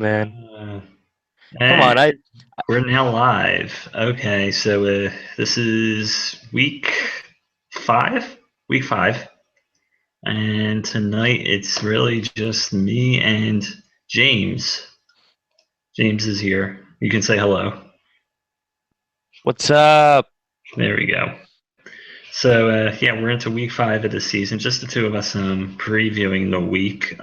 man. Uh, Come on, and we're now live. Okay, so this is five, week five, and tonight it's really just me and James. James is here. You can say hello. what's up? There we go. So yeah, we're into week five of the season. Just the two of us previewing the week.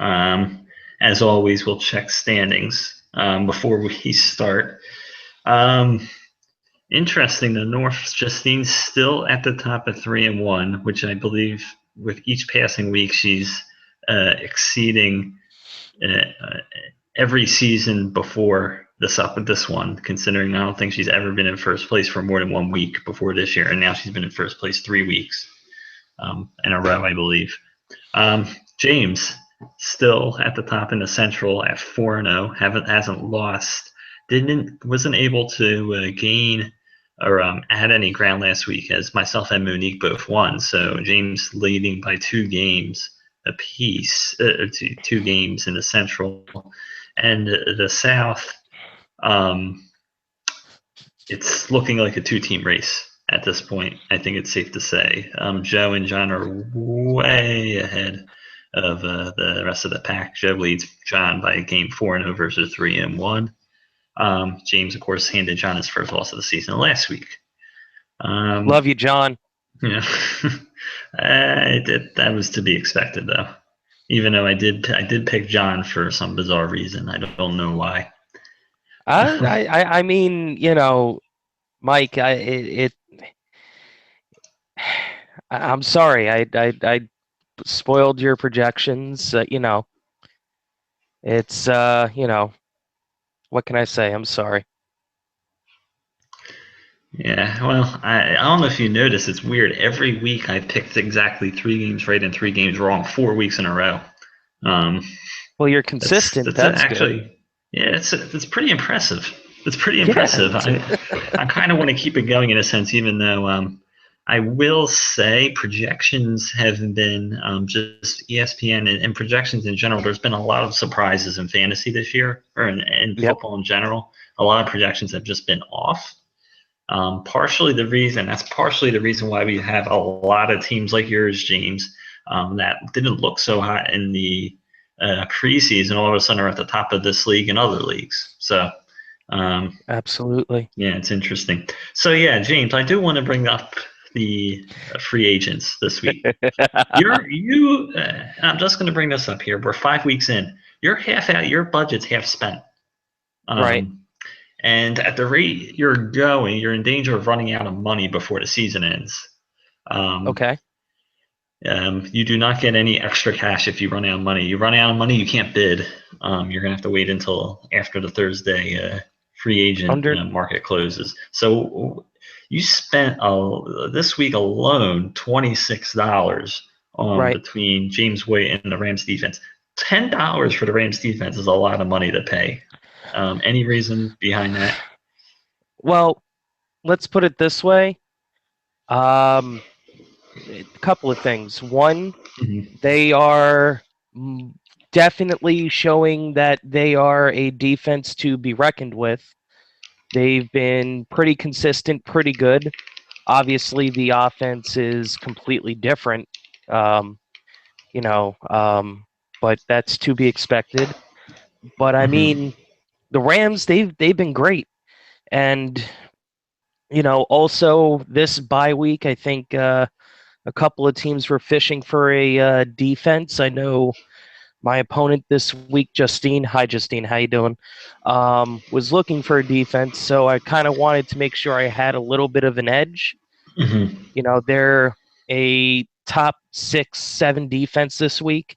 As always, we'll check standings before we start. Um, Interesting. The North Justine's still at the top of 3-1, which I believe with each passing week she's exceeding uh, every season before this one. Considering I don't think she's ever been in first place for more than 1 week before this year, and now she's been in first place 3 weeks in a row, I believe. James still at the top in the Central at 4-0, hasn't lost, didn't wasn't able to gain or add any ground last week, as myself and Monique both won. So James leading by 2 games apiece, two games in the Central, and the South. Um, it's looking like a two-team race at this point. I think it's safe to say Joe and John are way ahead of the rest of the pack. Joe leads John by a game 4-0 versus 3-1. James, of course, handed John his first loss of the season last week. Love you, John. Yeah, that was to be expected, though. Even though I did pick John for some bizarre reason. I don't know why. I mean, Mike, I'm sorry. I spoiled your projections. It's what can I say? I'm sorry. Yeah, well, I don't know if you noticed, it's weird. Every week I picked exactly 3 games right and 3 games wrong, 4 weeks in a row. Um, Well, you're that's consistent. that's That's good. actually, yeah, it's pretty impressive. It's pretty Yeah. impressive. I kind of want to keep it going in a sense, even though I will say projections have been just ESPN and projections in general. There's been a lot of surprises in fantasy this year, or in Yep. football in general. A lot of projections have just been off. That's partially the reason why we have a lot of teams like yours, James, that didn't look so hot in the preseason. All of a sudden, are at the top of this league and other leagues. So, um, Absolutely. yeah, it's interesting. So, yeah, James, I do want to bring up the free agents this week. I'm just going to bring this up here. We're 5 weeks in. You're half out. Your budget's half spent. Right. Um, and at the rate you're going, you're in danger of running out of money before the season ends. Um, Okay. you do not get any extra cash if you run out of money. You run out of money, you can't bid. You're going to have to wait until after the Thursday free agent Under. market closes. So you spent this week alone $26 Right. between James White and the Rams defense. $10 for the Rams defense is a lot of money to pay. Any reason behind that? Well, let's put it this way. Um, a couple of things. One, Mhm. they are definitely showing that they are a defense to be reckoned with. They've been pretty consistent, pretty good. Obviously, the offense is completely different, um, you know, um, but that's to be expected. But I Mhm. mean, the Rams, they've been great, and also this bye week, I think a couple of teams were fishing for a defense. I know my opponent this week, Justine. Hi, Justine. How you doing? Was looking for a defense, so I kind of wanted to make sure I had a little bit of an edge. Mhm. They're a top 6, 7 defense this week,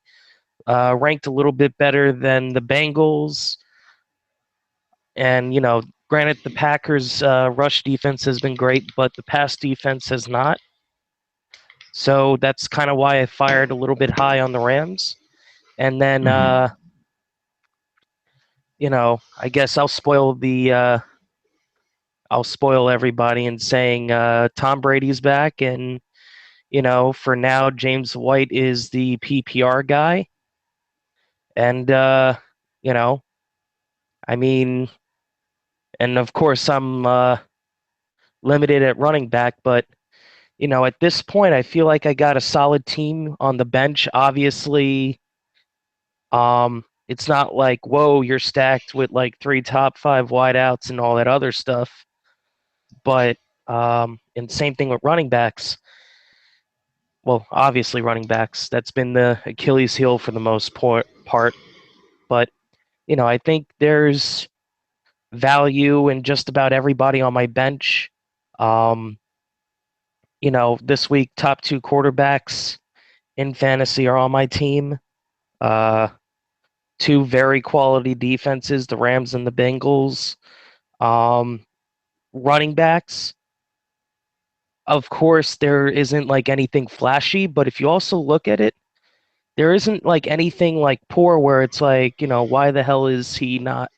ranked a little bit better than the Bengals. And granted, the Packers' rush defense has been great, but the pass defense has not. So that's kind of why I fired a little bit high on the Rams. And then, Mhm. I guess I'll spoil everybody in saying Tom Brady's back, and for now James White is the PPR guy, and you know I mean, and of course I'm limited at running back, but at this point, I feel like I got a solid team on the bench. Obviously, it's not like, whoa, you're stacked with like three top five wideouts and all that other stuff. But and same thing with running backs. Well, obviously running backs. That's been the Achilles heel for the most part. But I think there's value in just about everybody on my bench. Um, this week, top two quarterbacks in fantasy are on my team. Uh, two very quality defenses, the Rams and the Bengals. Um, Running backs, of course, there isn't like anything flashy, but if you also look at it, there isn't like anything like poor where it's like, why the hell is he not?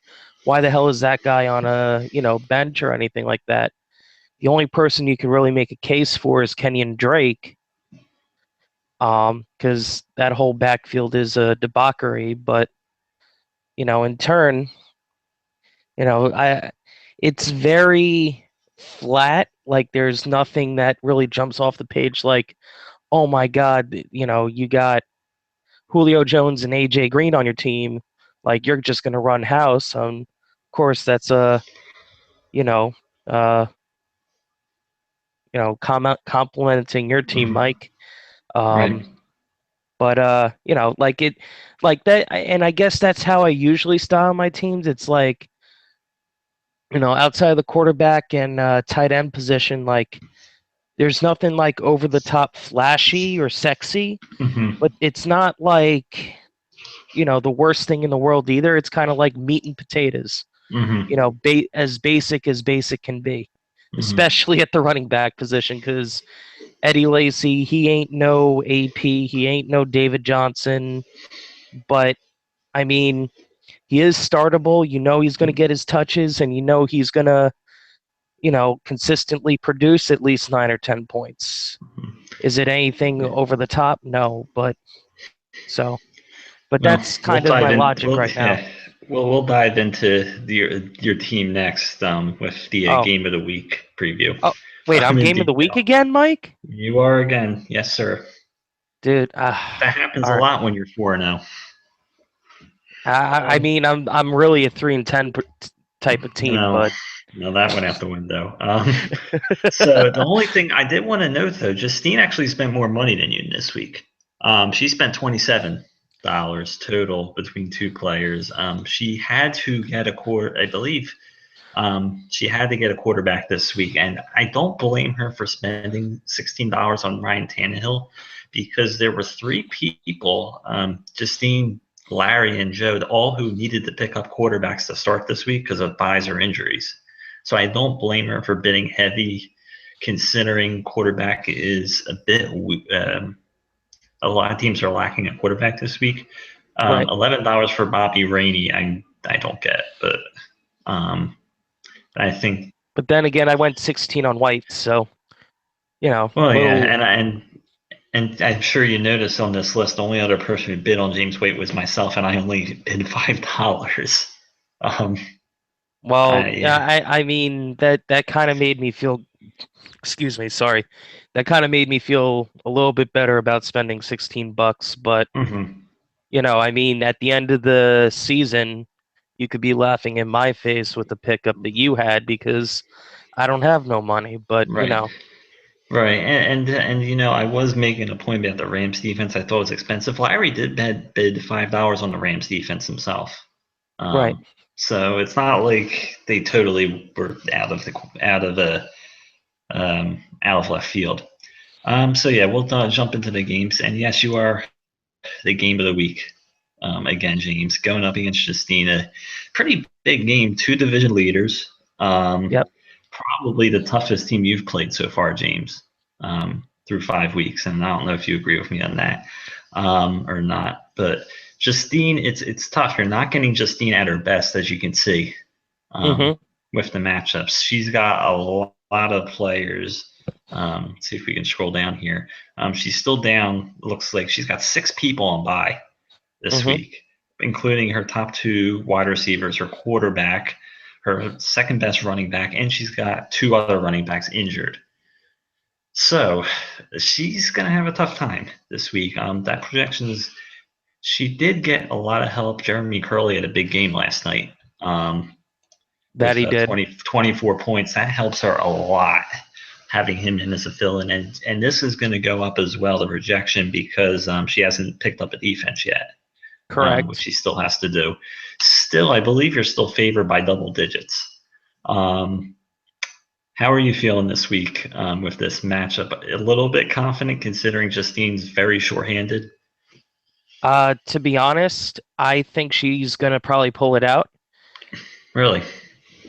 Why the hell is that guy on a, bench or anything like that? The only person you can really make a case for is Kenyon Drake, because that whole backfield is a debauchery. But in turn, I it's very flat. Like there's nothing that really jumps off the page. Like, oh my God, you got Julio Jones and AJ Green on your team. Like you're just gonna run house. Of course, that's you know, uh, complimenting your team, Hmm. Mike. Right. Um, but like it, like that, and I guess that's how I usually style my teams. It's like outside of the quarterback and tight end position, like there's nothing like over the top flashy or sexy, Hmm. but it's not like the worst thing in the world either. It's kind of like meat and potatoes. Hmm. As basic can be, Hmm. especially at the running back position, because Eddie Lacy, he ain't no AP, he ain't no David Johnson, but I mean, he is startable. He's going to get his touches, and he's going to, consistently produce at least 9 or 10 points. Is it anything over the top? No, so, but Well, that's we'll kind of my dive in. logic right now. We'll dive into your team next with the Oh, game of the week preview oh, wait, I'm in game of the week detail. again, Mike? You are again, yes, sir. Dude, That happens a all right. lot when you're 4-0. I Um, mean, I'm really a 3 and 10 type of team, no, but no, that went out the window. So the only thing I did want to note though, Justine actually spent more money than you this week. She spent $27 total between two players. She had to get a quarter, I believe. She had to get a quarterback this week, and I don't blame her for spending $16 on Ryan Tannehill because there were three people, Justine, Larry, and Joe, all who needed to pick up quarterbacks to start this week because of buys or injuries. So I don't blame her for bidding heavy, considering quarterback is a bit. A lot of teams are lacking a quarterback this week. right. $11 for Bobby Rainey, I don't get, but um, I think. But then again, I went 16 on white, so Well, yeah, little. and I'm sure you noticed on this list, the only other person who bid on James Waite was myself, and I only bid $5. Um, Well, yeah, yeah. I mean that kind of made me feel. Excuse me, sorry. That kind of made me feel a little bit better about spending $16. But Hmm. I mean, at the end of the season, you could be laughing in my face with the pickup that you had because I don't have no money. But Right, right, and I was making a point about the Rams defense. I thought it was expensive. Larry did bid $5 on the Rams defense himself. right. Um, so it's not like they totally were out of left field. So yeah, we'll jump into the games. And yes, you are the game of the week. Again, James going up against Justina. Pretty big game. Two division leaders. Um, Yep. Probably the toughest team you've played so far, James, through 5 weeks. And I don't know if you agree with me on that or not. But Justine, it's tough. You're not getting Justine at her best, as you can see Mm-hmm. with the matchups. She's got a lot of players. See if we can scroll down here. She's still down. Looks like she's got six people on bye this Mm-hmm. week. including her top two wide receivers, her quarterback, her second best running back, and she's got two other running backs injured. So she's going to have a tough time this week. That projection is she did get a lot of help. Jeremy Curley had a big game last night That with he did. 24 points. That helps her a lot having him in as a fill-in. And this is going to go up as well, the projection, because she hasn't picked up a defense yet, which Correct. she still has to do. Still, I believe you're still favored by double digits. How are you feeling this week with this matchup? A little bit confident considering Justine's very short-handed. To be honest, I think she's gonna probably pull it out. Really?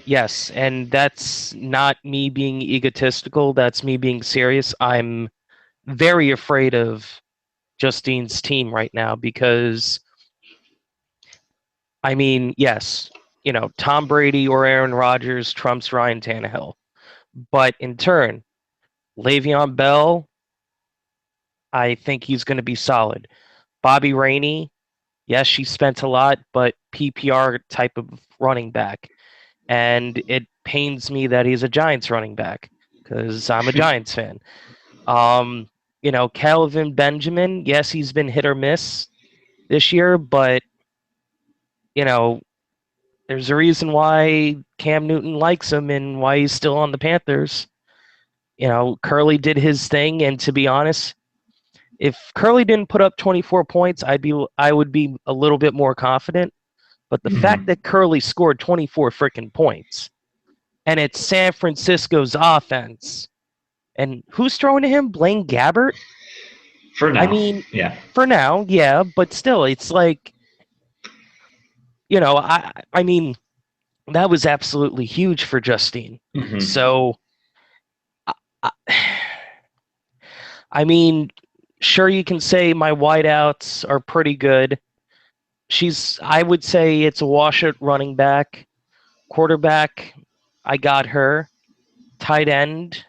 Yes, and that's not me being egotistical. That's me being serious. I'm very afraid of Justine's team right now because, I mean, yes, Tom Brady or Aaron Rodgers trumps Ryan Tannehill. But in turn, Le'Veon Bell, I think he's going to be solid. Bobby Rainey, yes, she spent a lot, but PPR type of running back. And it pains me that he's a Giants running back because I'm a Giants fan. Um, Calvin Benjamin, yes, he's been hit or miss this year, but you know, there's a reason why Cam Newton likes him and why he's still on the Panthers. Curley did his thing, and to be honest, if Curley didn't put up 24 points, I would be a little bit more confident. But the fact Mm-hmm. that Curley scored 24 freaking points, and it's San Francisco's offense, and who's throwing to him? Blaine Gabbert. For I now, mean, yeah. for now, yeah, but still, it's like I mean that was absolutely huge for Justine. Mm-hmm. So, I, I mean, sure you can say my wideouts are pretty good. I would say it's a wash at running back, quarterback. I got her tight end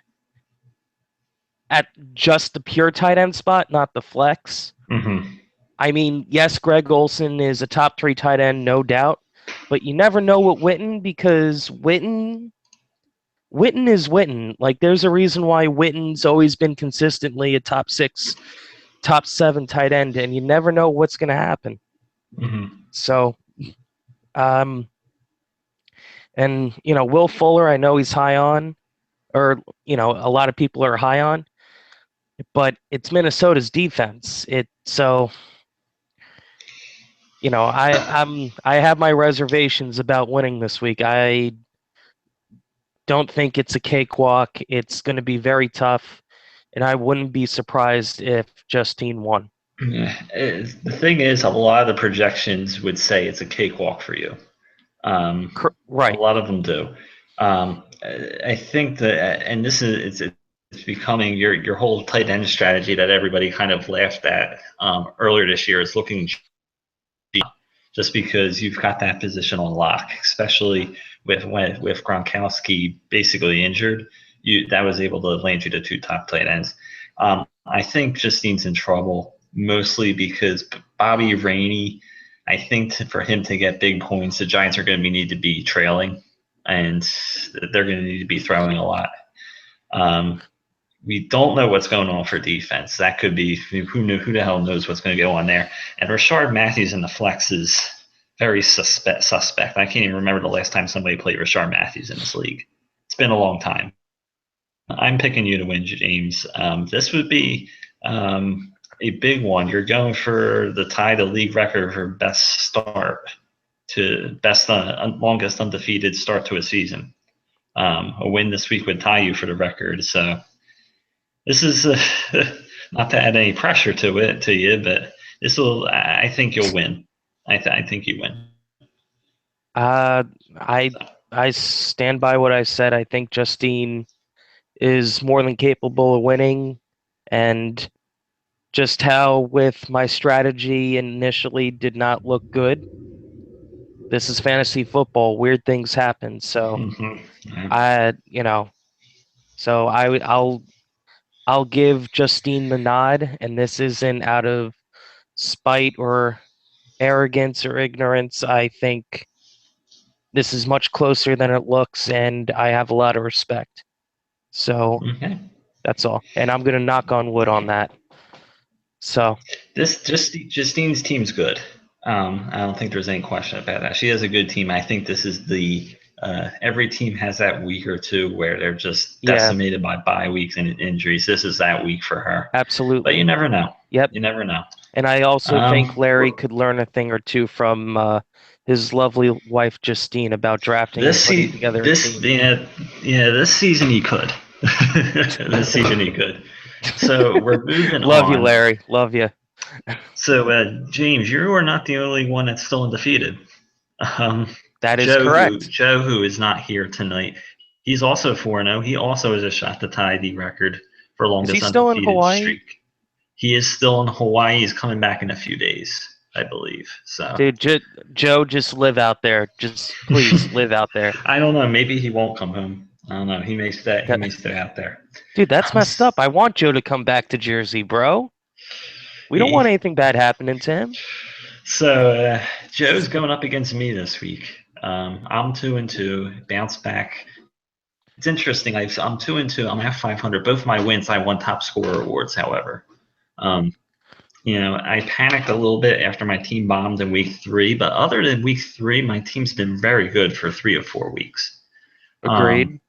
at just the pure tight end spot, not the flex. Mm-hmm. I mean, yes, Greg Olson is a top 3 tight end, no doubt, but you never know with Witten because Witten is Witten. Like, there's a reason why Witten's always been consistently a top 6, top 7 tight end, and you never know what's going to happen. Mm-hmm. So, um, and Will Fuller, I know he's high on, or a lot of people are high on, but it's Minnesota's defense. I have my reservations about winning this week. I don't think it's a cakewalk. It's going to be very tough, and I wouldn't be surprised if Justine won. Yeah. The thing is, a lot of the projections would say it's a cakewalk for you. A Right. lot of them do. I think that, and this is it's becoming your whole tight end strategy that everybody kind of laughed at earlier this year is looking just because you've got that position on lock, especially with Gronkowski basically injured. That was able to land you the two top tight ends. I think Justine's in trouble mostly because Bobby Rainey. I think for him to get big points, the Giants are going to need to be trailing, and they're going to need to be throwing a lot. Um, we don't know what's going on for defense. That could be who the hell knows what's going to go on there. And Rashard Matthews in the flex is very suspect. I can't even remember the last time somebody played Rashard Matthews in this league. It's been a long time. I'm picking you to win, James. This would be a big one. You're going for the tie to league record for best start to best longest undefeated start to a season. A win this week would tie you for the record. So this is not to add any pressure to you, but this will. I think you'll win. I think you win. Uh, I I stand by what I said. I think Justine is more than capable of winning, and just how with my strategy initially did not look good. This is fantasy football. Weird things happen. So Mm-hmm. Yeah. I, you know, so I'll give Justine the nod, and this isn't out of spite or arrogance or ignorance. I think this is much closer than it looks, and I have a lot of respect. So Okay. that's all. And I'm going to knock on wood on that. So, This just Justine's team's good. I don't think there's any question about that. She has a good team. I think this is the every team has that week or two where they're just yeah, decimated by bye weeks and injuries. This is that week for her. But you absolutely. never know. Yep. You never know. And I also think Larry We're- could learn a thing or two from his lovely wife, Justine, about drafting and putting together a this team. yeah this season he could. This season he could. So we're moving Love you, on. Larry. Love you. So James, you are not the only one that's still undefeated. Um, That is correct. Joe, who is not here tonight, he's also 4-0. He also has a shot to tie the record for Is he longest still in undefeated Hawaii? streak. He is still in Hawaii. He's coming back in a few days, I believe. So Dude, Joe, just live out there. Just please live out there. I don't know. Maybe he won't come home. I don't know. He may stay. He That, may stay out there. dude, that's Um, messed up. I want Joe to come back to Jersey, bro. We don't want he, anything bad happening to him. so Joe's going up against me this week. I'm 2-2. Bounce back. It's interesting. I'm 2-2. I'm at 500. Both my wins, I won top scorer awards. However, um, I panicked a little bit after my team bombed in week 3. But other than week 3, my team's been very good for 3 or 4 weeks. Um, Agreed.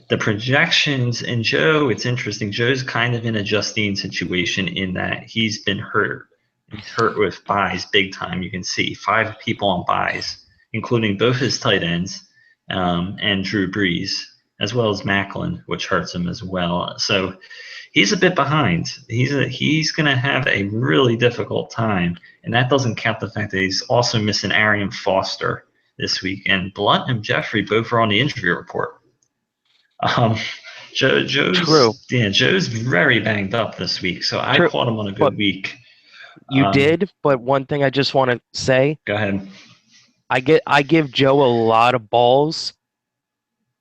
the projections and Joe, it's interesting. Joe's kind of in a Justine situation in that he's been hurt. He's hurt with buys big time. You can see 5 people on buys, including both his tight ends and Drew Brees, as well as Macklin, which hurts him as well. So he's a bit behind. He's going to have a really difficult time, and that doesn't count the fact that he's also missing Arian Foster this week, and Blunt and Jeffrey both are on the injury report. Um, True. Joe's very banged up this week, so I True. caught him on a But good week. you did, but one thing I just want to say, Go ahead. I give Joe a lot of balls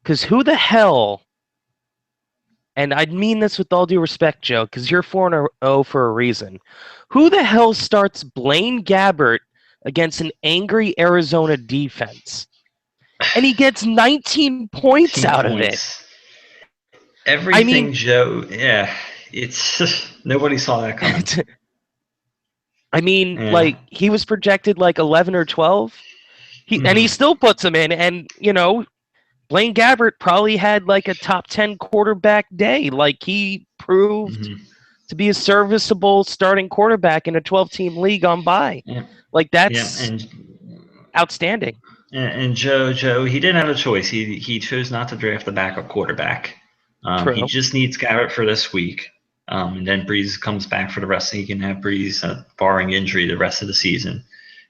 because who the hell, and I mean this with all due respect, Joe, because you're 4-0 for a reason. Who the hell starts Blaine Gabbert against an angry Arizona defense? And he gets 19 points 18 out of it. points. I mean, Everything Joe, yeah, it's nobody saw that coming. Yeah. like he was projected like 11 or 12. And he still puts him in, and Blaine Gabbert probably had like a top 10 quarterback day. Like he proved to be a serviceable starting quarterback in a 12-team league on bye. Yeah. Like Yeah, that's outstanding. and Joe, he didn't have a choice. He chose not to draft the backup quarterback. He True. just needs Garrett for this week, and then Breeze comes back for the rest. He can have Breeze, barring injury, the rest of the season,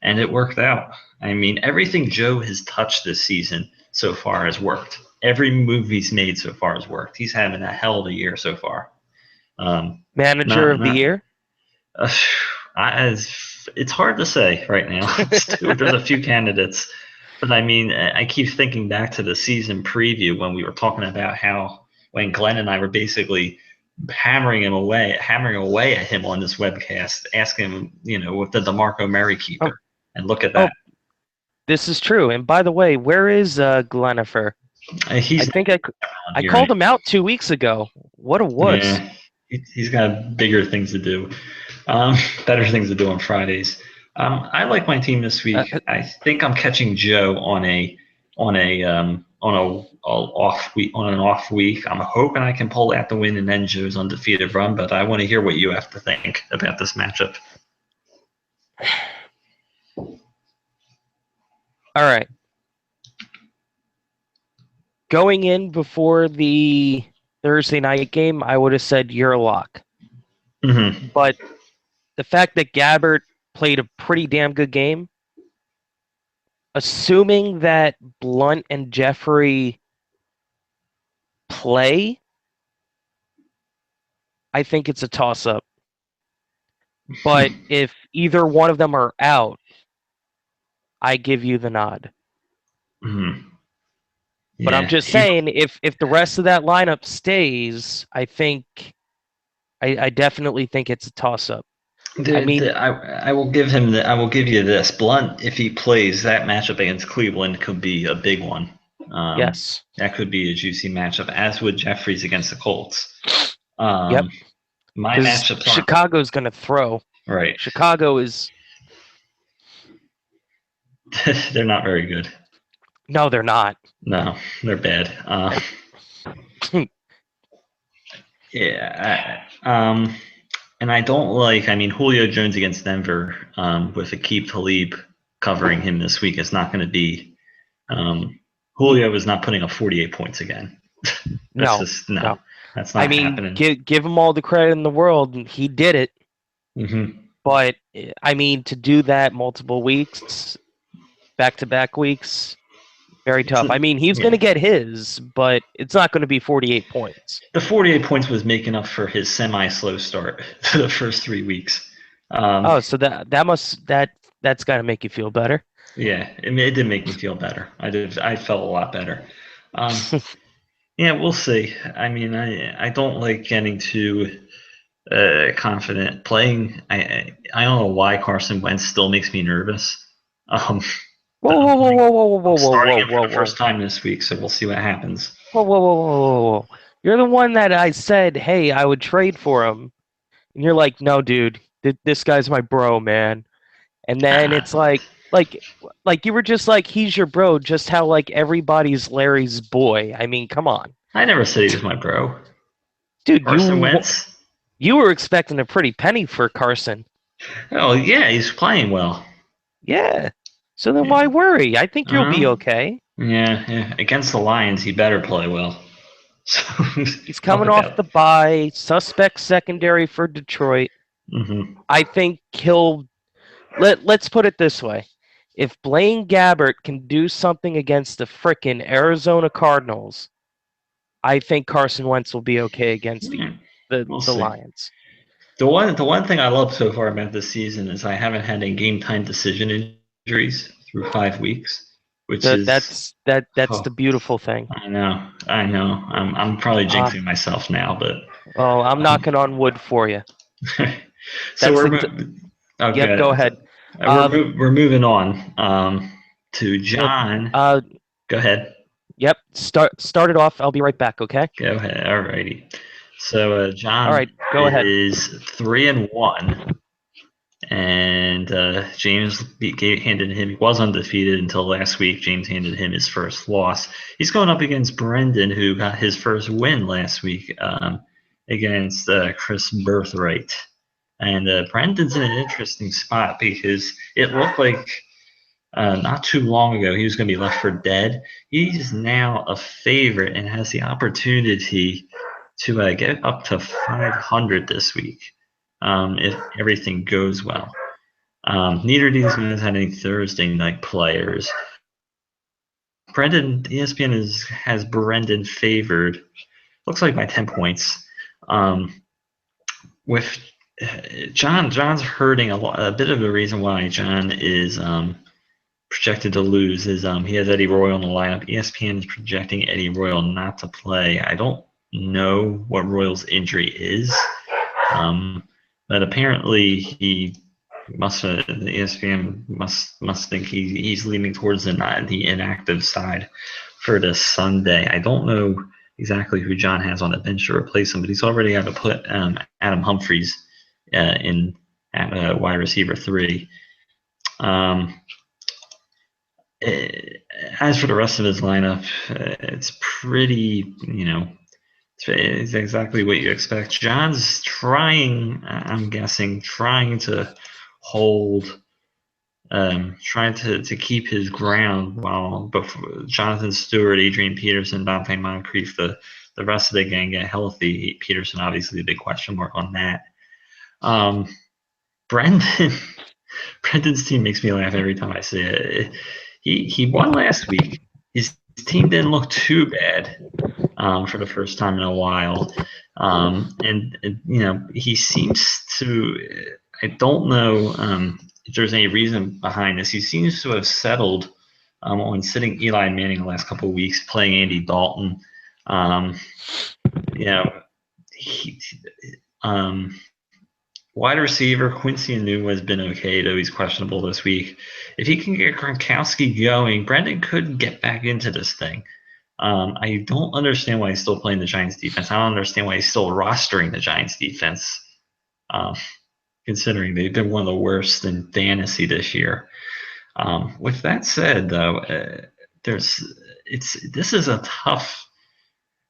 and it worked out. I mean, everything Joe has touched this season so far has worked. Every move he's made so far has worked. He's having a hell of a year so far. Manager Not of the not. year. Uh, it's hard to say right now. There's a few candidates, but I mean, I keep thinking back to the season preview when we were talking about how when Glenn and I were basically hammering away at him on this webcast, asking him, with the DeMarco Murray Oh, keeper, and look at oh, that. this is true. And by the way, where is Glenifer? I He's think not I here called anymore. him out 2 weeks ago. What a wuss. Yeah, he's got bigger things to do, um, better things to do on Fridays. I like my team this week. I think I'm catching Joe on an off week. I'm hoping I can pull out the win and end Joe's undefeated run. But I want to hear what you have to think about this matchup. All right. Going in before the Thursday night game, I would have said you're a lock. Mm-hmm. But the fact that Gabbert played a pretty damn good game, assuming that Blunt and Jeffrey play, I think it's a toss-up. But if either one of them are out, I give you the nod. Mm-hmm. But I'm Yeah, just saying, if the rest of that lineup stays, I definitely think it's a toss-up. I mean, I will give him I will give you this. Blunt, if he plays, that matchup against Cleveland could be a big one. yes. That could be a juicy matchup, as would Jeffries against the Colts. Yep. My Because matchups aren't Chicago's going to throw. right. Chicago is. They're not very good. No, they're not. No, they're bad. Yeah. And I don't like. I mean, Julio Jones against Denver with Aqib Talib covering him this week is not going to be. Julio is not putting up 48 points again. That's No, just no. no. That's I not mean, happening. give him all the credit in the world. He did it. Hmm. But, I mean, to do that multiple weeks, back-to-back weeks, very tough. I mean, he's going Yeah. to get his, but it's not going to be 48 points. The 48 points was making up for his semi-slow start to the first 3 weeks. So that's got to make you feel better. Yeah, it did make me feel better. I felt a lot better. Yeah, we'll see. I mean, I don't like getting too confident playing. I don't know why Carson Wentz still makes me nervous. Um, Whoa, but whoa, whoa, whoa, whoa, I'm whoa, whoa, starting whoa, him for whoa, the first whoa, time this week, so we'll see what happens. whoa, whoa, whoa, whoa, whoa. You're the one that I said, hey, I would trade for him. And you're like, no, dude, this guy's my bro, man. And then Ah, it's like you were just like, he's your bro, just how like everybody's Larry's boy. I mean, come on, I never said he was my bro. dude. Carson Wentz. You were expecting a pretty penny for Carson. Oh yeah, he's playing well. Yeah. So then Yeah. why worry? I think you'll be Uh, okay. yeah. Against the Lions, he better play well. So He's I'll coming put off that. the bye. Suspect secondary for Detroit. Hmm. I think he'll let's put it this way. If Blaine Gabbert can do something against the frickin' Arizona Cardinals, I think Carson Wentz will be okay against Yeah, we'll the see. Lions. The one thing I love so far about this season is I haven't had any game time decision injuries through 5 weeks, which is That's oh, the beautiful thing. I know. I'm probably Uh, jinxing myself now, but well, I'm um, knocking on wood for you. so That's we're ex- Yep. Go okay. ahead. We're Um. we're moving on to Well. John. Uh. Go ahead. Yep. Start it off. I'll be right back. Okay. Go ahead. Alrighty. So All John right. Go ahead. is 3-1. And James handed him. He was undefeated until last week. James handed him his first loss. He's going up against Brendan, who got his first win last week against Chris Birthright. And Brendan's in an interesting spot because it looked like not too long ago he was going to be left for dead. He's now a favorite and has the opportunity to get up to 500 this week if everything goes well. Neither of these guys had any Thursday night players. ESPN has Brendan favored. Looks like by 10 points. With John's hurting a lot. A bit of the reason why John is projected to lose is he has Eddie Royal in the lineup. ESPN is projecting Eddie Royal not to play. I don't know what Royal's injury is, but apparently he must the ESPN must think he's leaning towards the inactive side for this Sunday. I don't know exactly who John has on the bench to replace him, but he's already had to put Adam Humphries in at wide receiver 3. Um, as for the rest of his lineup, it's pretty, it's exactly what you expect. John's trying, I'm guessing, trying to hold, trying to keep his ground while before Jonathan Stewart, Adrian Peterson, Dante Moncrief, the rest of the gang get healthy. Peterson, obviously, a big question mark on that. Um, Brendan, Brendan's team makes me laugh every time I see it. He won last week. His team didn't look too bad for the first time in a while, and he seems to. I don't know if there's any reason behind this. He seems to have settled on sitting Eli Manning the last couple of weeks, playing Andy Dalton. Um, you know, he, um, Wide receiver Quincy Enunwa has been okay, though he's questionable this week. If he can get Gronkowski going, Brendan could get back into this thing. I don't understand why he's still playing the Giants defense. I don't understand why he's still rostering the Giants defense, um, considering they've been one of the worst in fantasy this year. With that said, though, there's it's this is a tough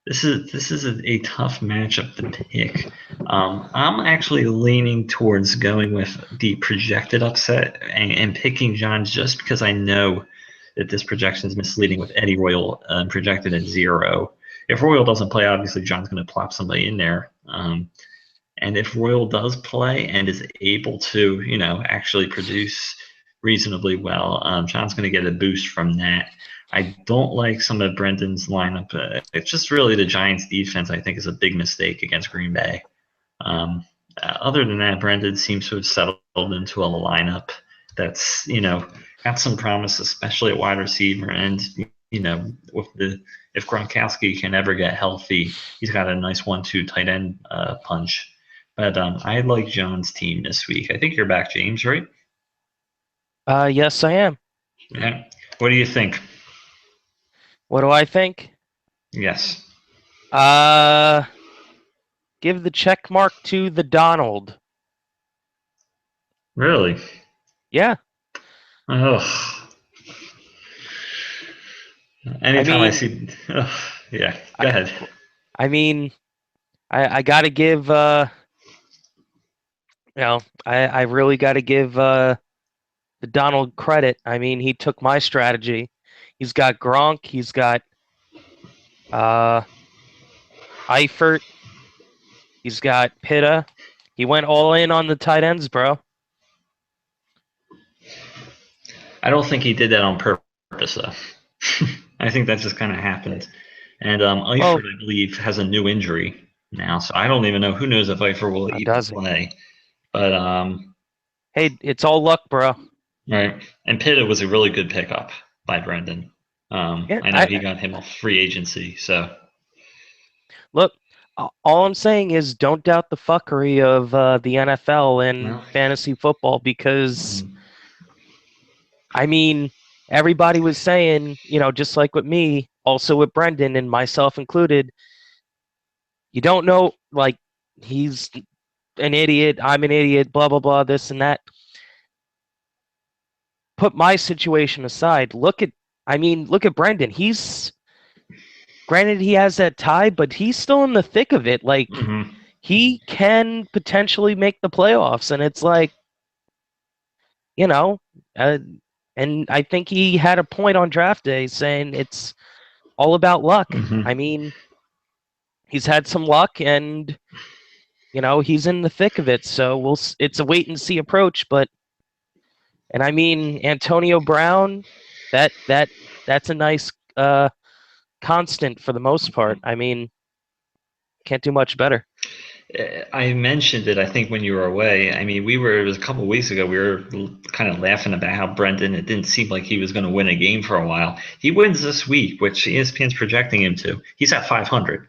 this is a tough matchup to pick. I'm actually leaning towards going with the projected upset and picking Johns just because I know that this projection is misleading with Eddie Royal projected at 0. If Royal doesn't play, obviously John's going to plop somebody in there. And if Royal does play and is able to, actually produce reasonably well, John's going to get a boost from that. I don't like some of Brendan's lineup. It's just really the Giants' defense, I think, is a big mistake against Green Bay. Other than that, Brendan seems to have settled into a lineup that's, got some promise, especially at wide receiver. And, if Gronkowski can ever get healthy, he's got a nice 1-2 tight end punch. But I like John's team this week. I think you're back, James, right? Yes, I am. Yeah. What do you think? What do I think? Yes. Uh, give the check mark to the Donald. Really? Yeah. Ugh. I Anytime I mean, see, yeah. I, Go ahead. I mean, I gotta give, I really gotta give the Donald credit. I mean, he took my strategy. He's got Gronk. He's got uh Eifert. He's got Pitta. He went all in on the tight ends, bro. I don't think he did that on purpose, though. I think that just kind of happened. And Well, Eifert, I believe, has a new injury now, so I don't even know. Who knows if Eifert will even does he? play? But Hey, it's all luck, bro. right. And Pitta was a really good pickup by Brendan. Yeah, I know he got him off free agency, so look. All I'm saying is, don't doubt the fuckery of the NFL and well, fantasy football because, mm, I mean, everybody was saying, just like with me, also with Brendan and myself included, you don't know, like, he's an idiot, I'm an idiot, blah, blah, blah, this and that. Put my situation aside. Look at Brendan. Granted, he has that tie, but he's still in the thick of it. Like, mm-hmm, he can potentially make the playoffs. And it's like, you know, uh, and I think he had a point on draft day saying it's all about luck. I mm-hmm, mean, he's had some luck and, he's in the thick of it. So it's a wait and see approach. And I mean, Antonio Brown, that's a nice constant for the most part. I mean, can't do much better. I mentioned it, I think, when you were away. I mean, it was a couple of weeks ago, we were kind of laughing about how Brendan, it didn't seem like he was going to win a game for a while. He wins this week, which ESPN's projecting him to. He's at 500,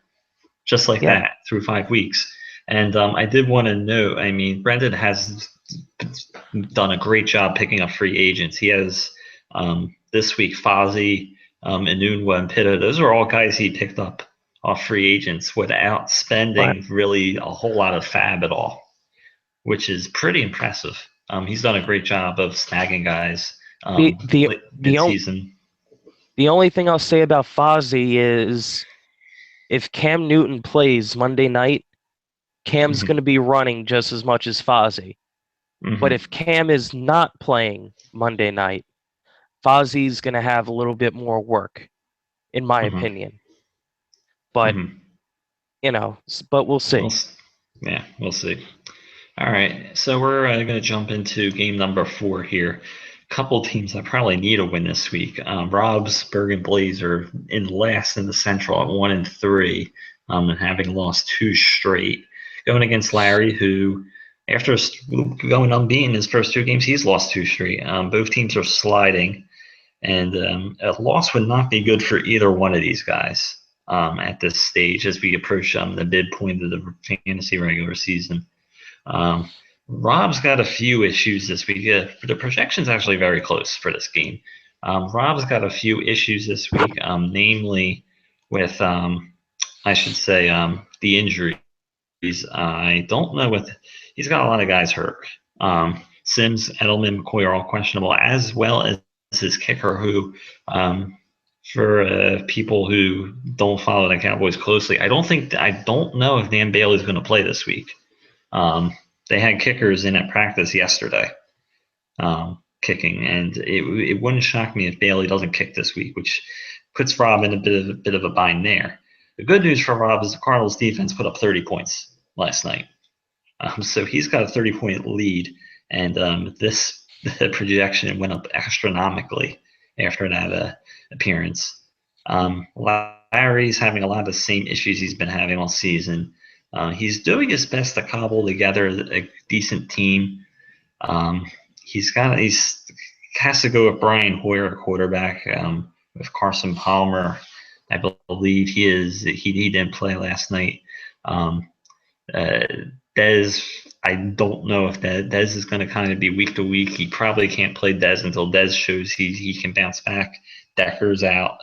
just like Yeah, that, through 5 weeks. And I did want to note, I mean, Brendan has done a great job picking up free agents. He has this week Fozzie, Enunwa, and Pitta. Those are all guys he picked up off free agents without but spending really a whole lot of fab at all, which is pretty impressive. He's done a great job of snagging guys the the the only mid-season. the only thing I'll say about Fozzie is if Cam Newton plays Monday night, Cam's Mm-hmm, going to be running just as much as Fozzie. But mm-hmm, if Cam is not playing Monday night, Fozzie's going to have a little bit more work, in my mm-hmm, opinion. But mm-hmm. but we'll see. We'll, yeah, we'll see. All right, so we're going to jump into game number 4 here. Couple teams that probably need a win this week. Rob's Bergen Blaze are in last in the Central at 1-3, and having lost 2 straight. Going against Larry, who after going unbeaten his first 2 games, he's lost 2 straight. Both teams are sliding, and a loss would not be good for either one of these guys at this stage as we approach the midpoint of the fantasy regular season. Um, Rob's got a few issues this week. The projection's actually very close for this game. Rob's got a few issues this week, namely with, I should say, the injuries. I don't know what he's got a lot of guys hurt. Sims, Edelman, McCoy are all questionable, as well as his kicker, who, for people who don't follow the Cowboys closely, I don't know if Dan Bailey's going to play this week. They had kickers in at practice yesterday, kicking, and it wouldn't shock me if Bailey doesn't kick this week, which puts Rob in a bit of a bind there. The good news for Rob is the Cardinals defense put up 30 points last night. So he's got a 30-point lead, and this the projection went up astronomically after that appearance. Larry's having a lot of the same issues he's been having all season. He's doing his best to cobble together a decent team. He's has to go with Brian Hoyer, quarterback, with Carson Palmer. I believe he didn't play last night. Dez, I don't know if Dez is going to kind of be week to week. He probably can't play Dez until Dez shows he can bounce back. Decker's out.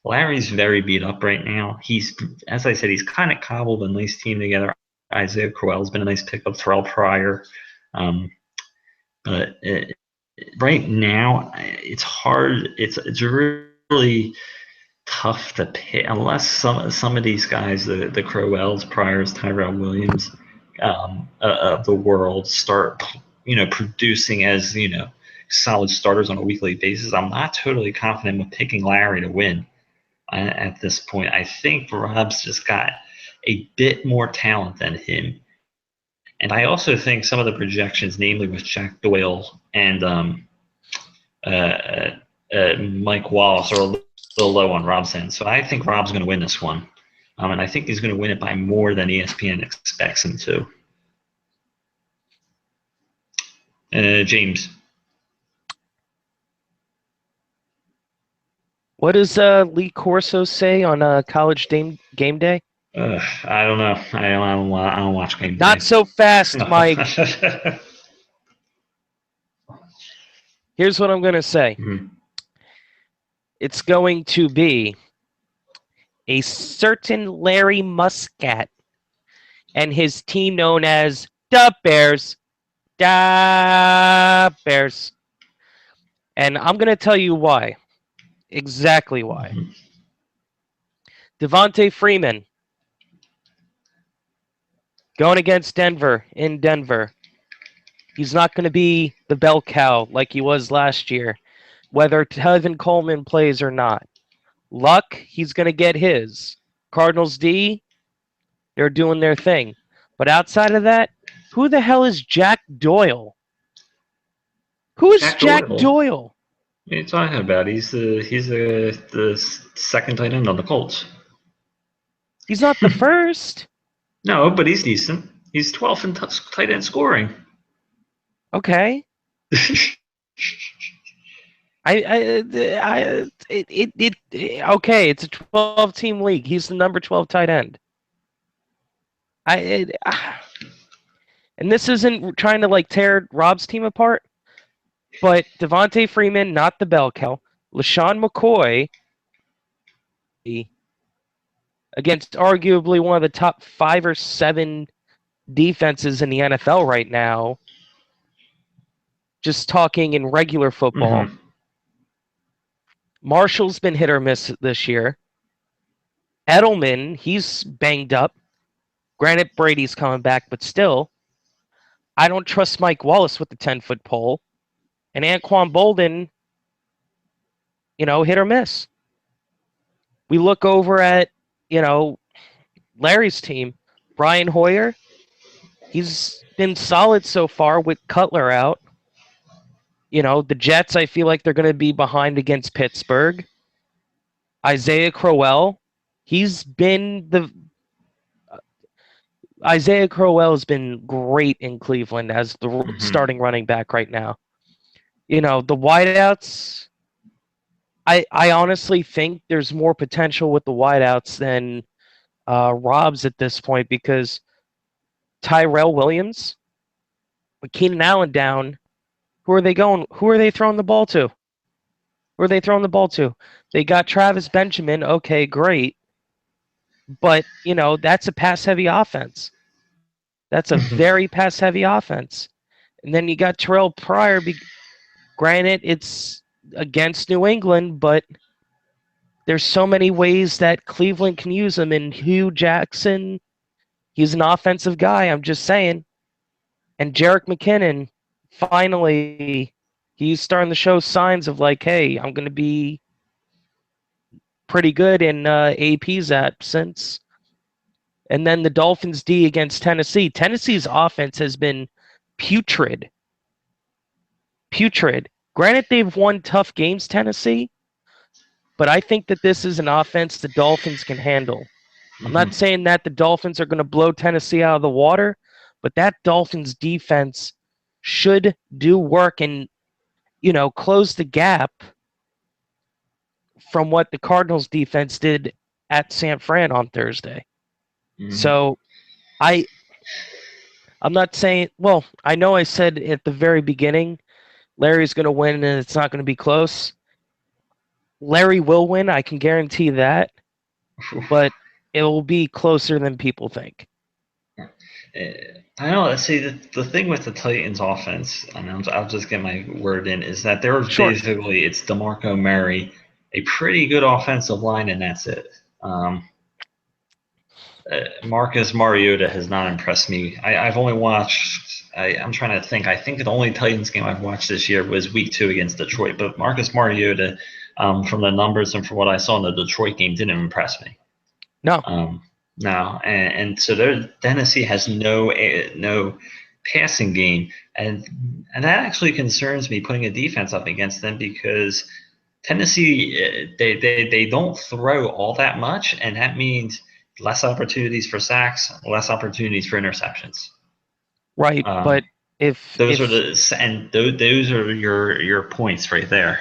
Larry's very beat up right now. As I said, he's kind of cobbled a nice team together. Isaiah Crowell's been a nice pickup. Terrell Pryor. But right now, it's hard. It's really tough to pick unless some of these guys, the Crowells, Pryors, Tyrell Williams, of the world start producing as solid starters on a weekly basis. I'm not totally confident with picking Larry to win at this point. I think Rob's just got a bit more talent than him. And I also think some of the projections, namely with Jack Doyle and Mike Wallace, are a little low on Rob's end. So I think Rob's going to win this one. And I think he's going to win it by more than ESPN expects him to. James. What does Lee Corso say on College Game Day? I don't know. I don't watch game day. Not so fast, Mike. Here's what I'm going to say. Mm-hmm. It's going to be a certain Larry Muscat and his team known as the Bears. Da Bears. And I'm going to tell you why. Exactly why. Mm-hmm. Devontae Freeman going against Denver in Denver. He's not going to be the bell cow like he was last year, whether Tevin Coleman plays or not. Luck, he's going to get his. Cardinals D, they're doing their thing. But outside of that, who the hell is Jack Doyle? Who is Jack Doyle? What are you talking about? He's the second tight end on the Colts. He's not the first. No, but he's decent. He's 12th in tight end scoring. Okay. Okay, it's a 12-team league. He's the number 12 tight end. And this isn't trying to tear Rob's team apart, but Devontae Freeman, not the bell cow. LaShawn McCoy against arguably one of the top 5 or 7 defenses in the NFL right now. Just talking in regular football. Mm-hmm. Marshall's been hit or miss this year. Edelman, he's banged up. Granted, Brady's coming back, but still, I don't trust Mike Wallace with the 10-foot pole. And Anquan Bolden, hit or miss. We look over at, Larry's team. Brian Hoyer, he's been solid so far with Cutler out. The Jets, I feel like they're going to be behind against Pittsburgh. Isaiah Crowell, Isaiah Crowell has been great in Cleveland as the starting running back right now. The wideouts, I honestly think there's more potential with the wideouts than Rob's at this point because Tyrell Williams, With Keenan Allen down, who are they going? Who are they throwing the ball to? Who are they throwing the ball to? They got Travis Benjamin. Okay, great. But, that's a pass heavy offense. That's a very pass heavy offense. And then you got Terrell Pryor. Granted, it's against New England, but there's so many ways that Cleveland can use him. And Hugh Jackson, he's an offensive guy. I'm just saying. And Jerick McKinnon, finally, he's starting to show signs of like, hey, I'm going to be pretty good in AP's absence. And then the Dolphins D against Tennessee. Tennessee's offense has been putrid. Putrid. Granted, they've won tough games, Tennessee, but I think that this is an offense the Dolphins can handle. I'm not saying that the Dolphins are going to blow Tennessee out of the water, but that Dolphins defense should do work and, close the gap from what the Cardinals defense did at San Fran on Thursday. So I'm not saying, well, I know I said at the very beginning, Larry's going to win and it's not going to be close. Larry will win, I can guarantee that, but it will be closer than people think. I know. See, the thing with the Titans offense, and I'll just get my word in, is that they're Sure. basically, it's DeMarco Murray, a pretty good offensive line, and that's it. Marcus Mariota has not impressed me. I've only watched. I'm trying to think. I think the only Titans game I've watched this year was Week 2 against Detroit. But Marcus Mariota, from the numbers and from what I saw in the Detroit game, didn't impress me. No. No, and so Tennessee has no passing game, and that actually concerns me putting a defense up against them because Tennessee they don't throw all that much, and that means less opportunities for sacks, less opportunities for interceptions. Right, but those are your points right there.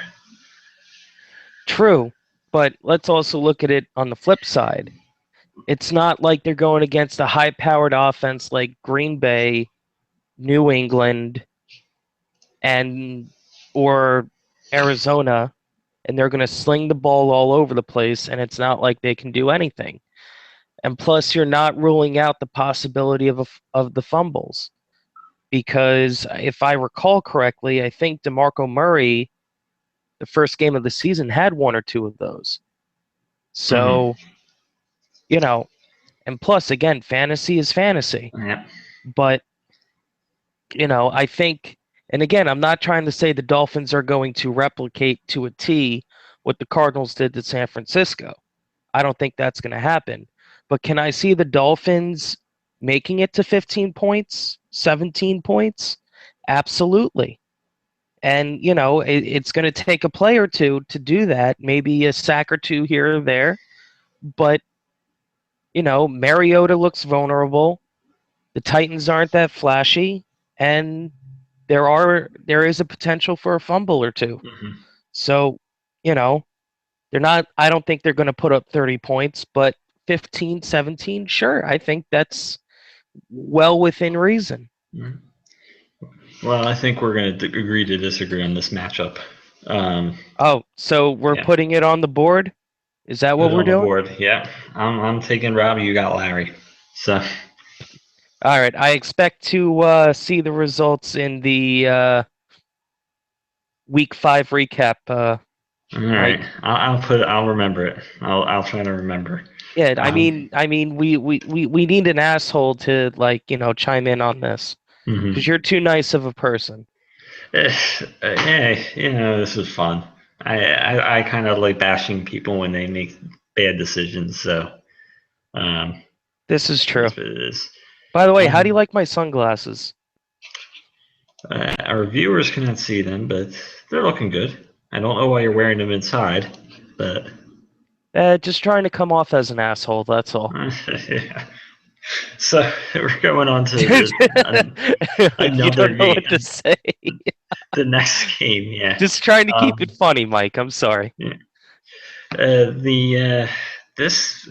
True, but let's also look at it on the flip side. It's not like they're going against a high-powered offense like Green Bay, New England, or Arizona, and they're going to sling the ball all over the place, and it's not like they can do anything. And plus, you're not ruling out the possibility of the fumbles, because if I recall correctly, I think DeMarco Murray, the first game of the season, had one or two of those. So, and plus, again, fantasy is fantasy. Yeah. But, I think, and again, I'm not trying to say the Dolphins are going to replicate to a T what the Cardinals did to San Francisco. I don't think that's going to happen. But can I see the Dolphins making it to 15 points, 17 points? Absolutely. And, it's going to take a play or two to do that, maybe a sack or two here or there. But, Mariota looks vulnerable. The Titans aren't that flashy. And there is a potential for a fumble or two. So, they're not, I don't think they're going to put up 30 points, but 15, 17, sure. I think that's well within reason. Well, I think we're going to agree to disagree on this matchup. So we're putting it on the board? Is that what we're doing? On the board, yeah. I'm taking Robbie. You got Larry. So. All right. I expect to see the results in the Week 5 recap. All right. I'll remember it. I'll try to remember. Yeah, I mean, we need an asshole to chime in on this because you're too nice of a person. Hey, this is fun. I kind of like bashing people when they make bad decisions. So, this is true. That's what it is. By the way, how do you like my sunglasses? Our viewers cannot see them, but they're looking good. I don't know why you're wearing them inside, but just trying to come off as an asshole. That's all. Yeah. So we're going on to another you don't know game. What to say. The next game, yeah. Just trying to keep it funny, Mike. I'm sorry. Yeah. This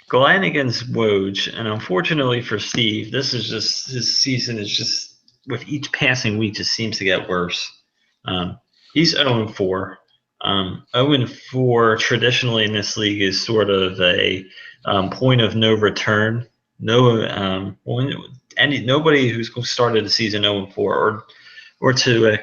Glenn against Woj, and unfortunately for Steve, this is just his season is just with each passing week just seems to get worse. He's 0-4. 0-4 traditionally in this league is sort of a point of no return. No, nobody who's started the season 0-4, or to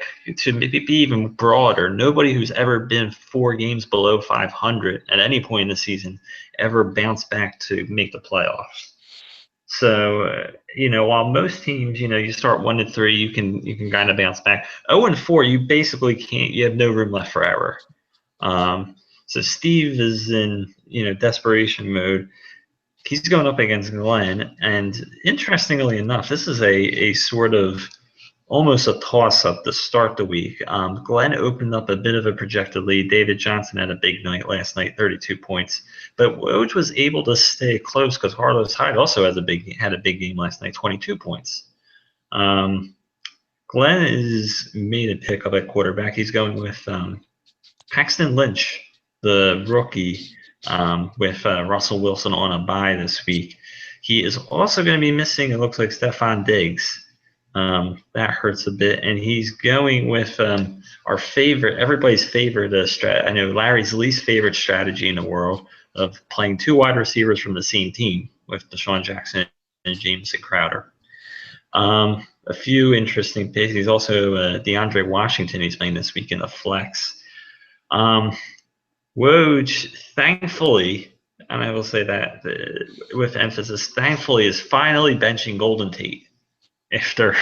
maybe be even broader, nobody who's ever been 4 games below 500 at any point in the season ever bounced back to make the playoffs. So while most teams, you start 1-3, you can kind of bounce back. 0-4, you basically can't. You have no room left for error. So Steve is in desperation mode. He's going up against Glenn, and interestingly enough, this is a sort of almost a toss-up to start the week. Glenn opened up a bit of a projected lead. David Johnson had a big night last night, 32 points. But Woj was able to stay close because Carlos Hyde also had a big game last night, 22 points. Glenn is made a pickup at quarterback. He's going with Paxton Lynch, the rookie, with Russell Wilson on a bye this week. He is also going to be missing, it looks like, Stephon Diggs. That hurts a bit, and he's going with everybody's favorite I know Larry's least favorite strategy in the world of playing 2 wide receivers from the same team with Deshaun Jackson and Jameson Crowder. A few interesting picks. He's also DeAndre Washington. He's playing this week in the flex. Woj, thankfully, and I will say that with emphasis, thankfully, is finally benching Golden Tate after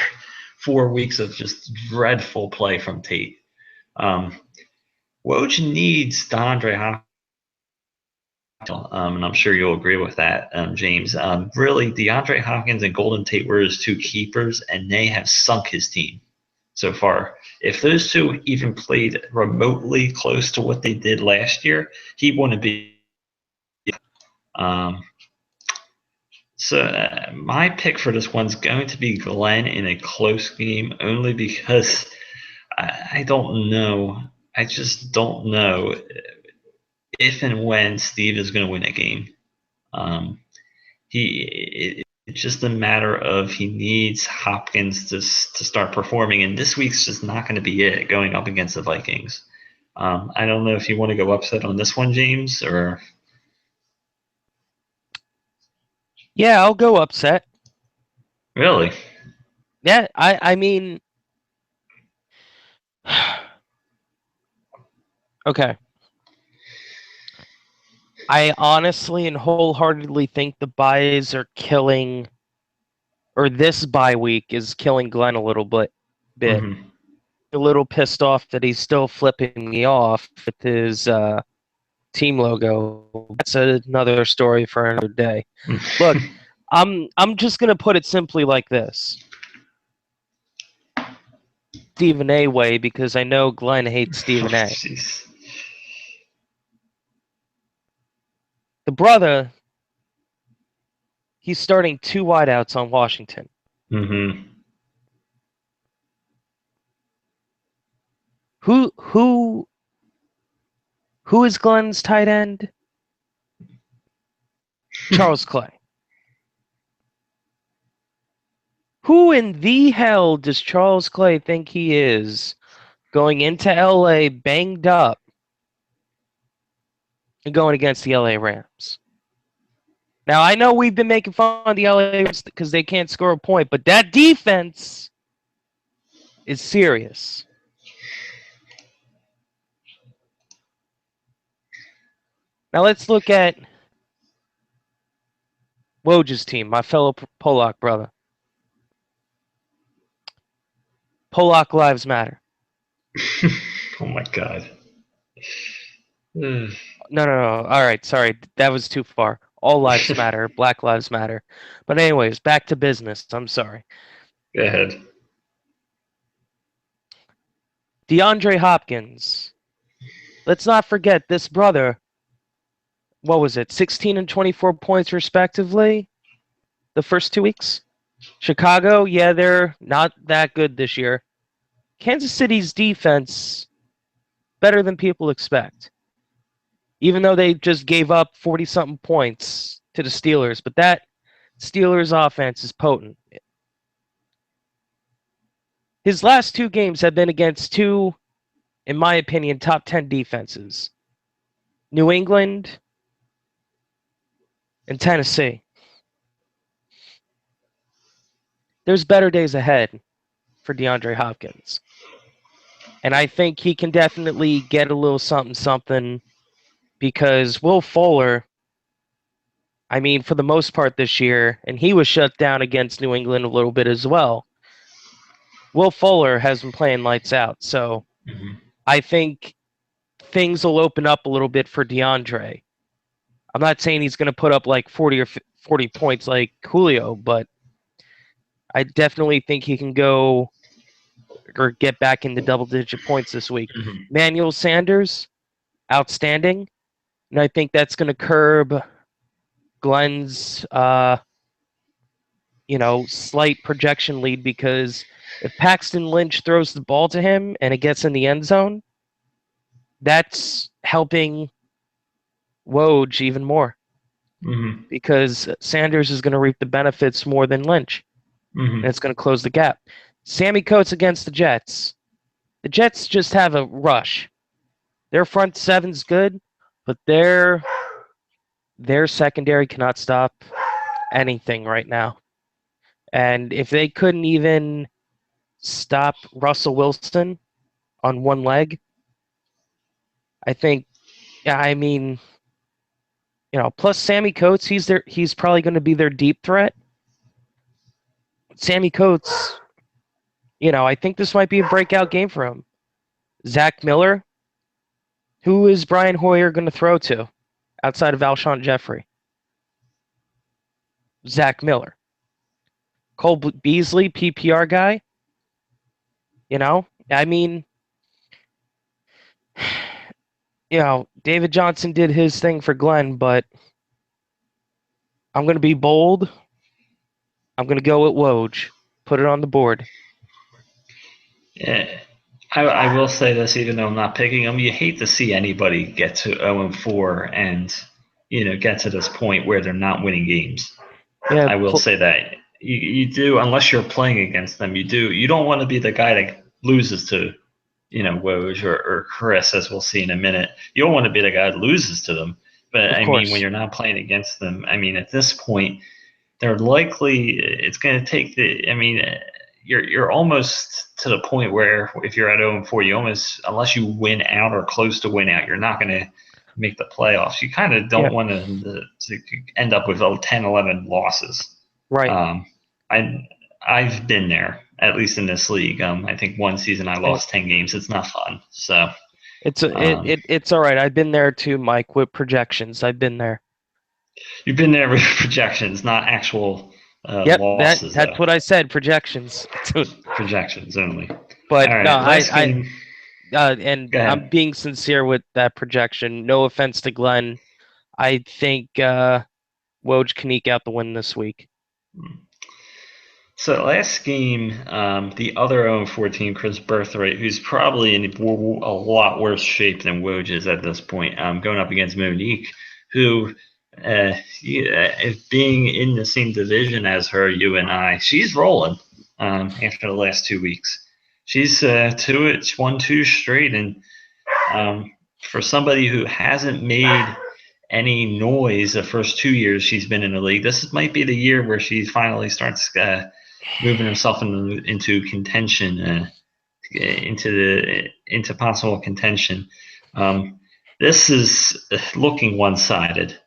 4 weeks of just dreadful play from Tate. Woj needs DeAndre Hopkins, and I'm sure you'll agree with that, James. Really, DeAndre Hopkins and Golden Tate were his 2 keepers, and they have sunk his team so far. If those 2 even played remotely close to what they did last year, he wouldn't be. So my pick for this one's going to be Glenn in a close game, only because I don't know. I just don't know if and when Steve is going to win a game. It's just a matter of he needs Hopkins to start performing, and this week's just not going to be it going up against the Vikings. I don't know if you want to go upset on this one, James, or. Yeah, I'll go upset. Really? Yeah, I mean, okay. I honestly and wholeheartedly think the buys are killing, or this bye week is killing Glenn a little bit. Mm-hmm. A little pissed off that he's still flipping me off with his team logo. That's another story for another day. Look, I'm just gonna put it simply like this. Stephen A way, because I know Glenn hates Stephen A. Jeez. The brother, he's starting 2 wideouts on Washington. Mm-hmm. Who is Glenn's tight end? Charles Clay. Who in the hell does Charles Clay think he is going into LA banged up and going against the LA Rams? Now, I know we've been making fun of the LA Rams because they can't score a point, but that defense is serious. Now, let's look at Woj's team, my fellow Polak brother. Polak lives matter. Oh, my God. No. All right, sorry. That was too far. All lives matter. Black lives matter. But anyways, back to business. I'm sorry. Go ahead. DeAndre Hopkins. Let's not forget this brother. What was it? 16 and 24 points respectively the first 2 weeks. Chicago, yeah, they're not that good this year. Kansas City's defense, better than people expect. Even though they just gave up 40-something points to the Steelers. But that Steelers offense is potent. His last 2 games have been against two, in my opinion, top 10 defenses: New England and Tennessee. There's better days ahead for DeAndre Hopkins. And I think he can definitely get a little something something because Will Fuller, I mean, for the most part this year, and he was shut down against New England a little bit as well. Will Fuller has been playing lights out. So Mm-hmm. I think things will open up a little bit for DeAndre. I'm not saying he's going to put up like 40 or 40 points like Julio, but I definitely think he can go or get back into double digit points this week. Mm-hmm. Manuel Sanders, outstanding. And I think that's going to curb Glenn's, slight projection lead because if Paxton Lynch throws the ball to him and it gets in the end zone, that's helping Woj even more Mm-hmm. because Sanders is going to reap the benefits more than Lynch, and Mm-hmm. it's going to close the gap. Sammy Coates against the Jets. The Jets just have a rush. Their front seven's good, but their secondary cannot stop anything right now. And if they couldn't even stop Russell Wilson on one leg, I think, yeah, I mean, plus Sammy Coates, he's probably going to be their deep threat. Sammy Coates, I think this might be a breakout game for him. Zach Miller, who is Brian Hoyer going to throw to outside of Alshon Jeffrey? Zach Miller. Cole Beasley, PPR guy. I mean, David Johnson did his thing for Glenn, but I'm going to be bold. I'm going to go with Woj. Put it on the board. Yeah. I will say this, even though I'm not picking them, you hate to see anybody get to 0-4 and get to this point where they're not winning games. Yeah, I will say that you do, unless you're playing against them, you don't want to be the guy that loses to Woj or Chris, as we'll see in a minute. You don't want to be the guy that loses to them. But of I mean, when course. you're not playing against them, I mean, at this point, they're likely it's going to take the. I mean, you're almost to the point where if you're at 0-4, you almost, unless you win out or close to win out, you're not going to make the playoffs. You kind of Yeah, don't want to end up with 10, 11 losses. right. Um, I I've been there, at least in this league. I think one season I And lost 10 games. It's not fun. So it's all right. I've been there too, Mike, with projections. I've been there. you've been there with projections, not actual Yep, losses, that's though. what I said, projections. Projections only. But All no, right, last I game. and Go I'm ahead. being sincere with that projection. No offense to Glenn. I think Woj can eke out the win this week. So last game, the other 0-4 team, Chris Birthright, who's probably in a lot worse shape than Woj is at this point, going up against Monique, who, being in the same division as her, you and I, she's rolling after the last 2 weeks. She's it's 1-2 straight, and for somebody who hasn't made any noise the first 2 years she's been in the league, this might be the year where she finally starts moving herself into contention, into possible contention. This is looking one-sided